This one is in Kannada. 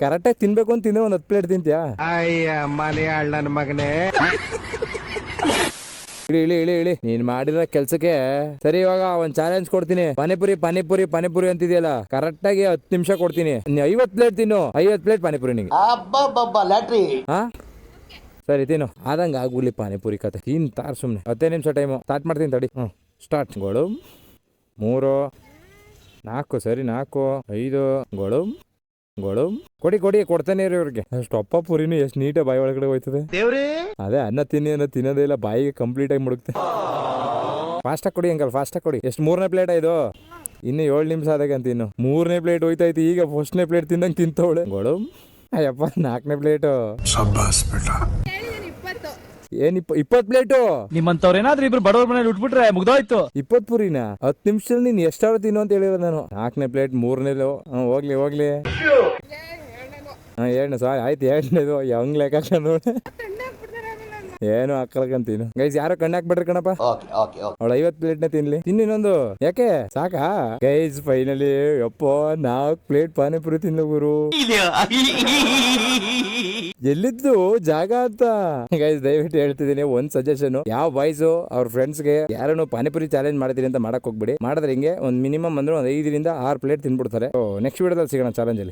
ಕರೆಕ್ಟಾಗಿ ತಿನ್ಬೇಕು ಅಂತ ತಿಂದ್ರೆ ಒಂದ್ 10 ಪ್ಲೇಟ್ ತಿಂತ್ಯಾ? ಅಯ್ಯ ಮಲಯಾಳ ನನ್ನ ಮಗನೇ. ಇಳಿ ನೀನ್ ಮಾಡಿರೋ ಕೆಲ್ಸಕ್ಕೆ ಸರಿ. ಇವಾಗ ಒಂದ್ ಚಾಲೆಂಜ್ ಕೊಡ್ತೀನಿ. ಪಾನಿಪುರಿ ಅಂತಿದ್ಯಲ್ಲ, ಕರೆಕ್ಟ್ ಆಗಿ 10 ನಿಮಿಷ ಕೊಡ್ತೀನಿ. 50 ಪ್ಲೇಟ್ ತಿನ್ನು, 50 ಪ್ಲೇಟ್ ಪಾನಿಪುರಿ ನಿಂಗೆ. ಲ್ಯಾಟ್ರಿ. ಹಾ ಸರಿ ತಿನ್ನು. ಆದಂಗ ಆಗ್ಬಿಡ್ಲಿ ಪಾನಿಪುರಿ ಕತೆ. ತಿಂತಾರ ಸುಮ್ನೆ. 10 ನಿಮಿಷ ಟೈಮು. ಸ್ಟಾರ್ಟ್ ಮಾಡ್ತೀನಿ ತಡಿ. ಸ್ಟಾರ್ಟ್. ಗೋಳು 3 4 ಸರಿ 4 5 ಗೋಳು ಕೊಡಿ ಕೊಡ್ತಾನೆ ಇರಿ ಇವ್ರಿಗೆ. ಸ್ಟೊಪ್ಪ ಪುರಿನು ಎಷ್ಟು ನೀಟಾಗಿ ಬಾಯಿ ಒಳಗಡೆ ಹೋಯ್ತದೆ. ಅದೇ ಅನ್ನ ತಿನ್ನೋದೇ ಇಲ್ಲ, ಬಾಯಿಗೆ ಕಂಪ್ಲೀಟ್ ಆಗಿ ಮುಡುತ್ತೆ. ಫಾಸ್ಟಾಗಿ ಕೊಡಿ ಅಂಕಲ್, ಫಾಸ್ಟಾಗಿ ಕೊಡಿ. ಎಷ್ಟು 3ನೇ ಪ್ಲೇಟ್ ಆಯ್ತು? ಇನ್ನು 7 ನಿಮಿಷ ಆದಾಗ ಅಂತ. ಇನ್ನು 3ನೇ ಪ್ಲೇಟ್ ಹೋಯ್ತಾಯ್ತು. ಈಗ 1ನೇ ಪ್ಲೇಟ್ ತಿಂದಂಗೆ ತಿಂತವಳೆ ಗೋಳು. ಅಯ್ಯಪ್ಪ 4ನೇ ಪ್ಲೇಟು. ಏನ್ 20 ಪ್ಲೇಟು? ನಿಮ್ಮಂತವ್ರೇನಾದ್ರೂ ಇಬ್ರು ಬಡವ್ರ ಮನೇಲಿ ಉಟ್ಬಿಟ್ರೆ ಮುಗ್ದೋಯ್ತು. 20 ಪುರಿನ 10 ನಿಮಿಷದಲ್ಲಿ ನೀನ್ ಎಷ್ಟಾದ್ರು ತಿನ್ನು ಅಂತ ಹೇಳಿರೋದು ನಾನು. 4ನೇ ಪ್ಲೇಟ್ 3ನೇದು. ಹೋಗ್ಲಿ ಎರಡನೇ ಸಾರಿ ಆಯ್ತು. ಎರಡನೇದು ಹೆಂಗ್ ಲೆಕ್ಕ ನೋಡಿ. ಏನು ಹಾಕಲ್ಕಂತೀನಿ ಗೈಸ್. ಯಾರೋ ಕಣ್ಣು ಹಾಕ್ಬಿಟ್ರಿ ಕಣಪ್ಪ. ಅವಳು 50 ಪ್ಲೇಟ್ನೇ ತಿನ್ಲಿ. ಇನ್ನೊಂದು ಯಾಕೆ ಸಾಕಾ ಗೈಸ್? ಫೈನಲಿ ಯಪ್ಪೋ 4 ಪ್ಲೇಟ್ ಪಾನಿಪುರಿ ತಿನ್ಲು ಗುರು. ಎಲ್ಲಿದ್ದು ಜಾಗ ಅಂತ ಗೈಸ್ ದಯವಿಟ್ಟು ಹೇಳ್ತಿದ್ದೀನಿ. ಒಂದ್ ಸಜೆಷನ್, ಯಾವ ಬಾಯ್ಸ್ ಅವ್ರ ಫ್ರೆಂಡ್ಸ್ಗೆ ಯಾರನ್ನು ಪಾನಿಪುರಿ ಚಾಲೆಂಜ್ ಮಾಡ್ತೀರಿ ಅಂತ ಮಾಡಕ್ ಹೋಗ್ಬಿಡಿ. ಮಾಡಿದ್ರೆ ಹಿಂಗೆ ಒಂದ್ ಮಿನಿಮಮ್ ಅಂದ್ರೆ ಒಂದ್ 5 ರಿಂದ 6 ಪ್ಲೇಟ್ ತಿನ್ಬಿಡ್ತಾರೆ. ನೆಕ್ಸ್ಟ್ ವಿಡಿಯೋದಲ್ಲಿ ಸಿಗೋಣ ಚಾಲೆಂಜ್ ಅಲ್ಲಿ.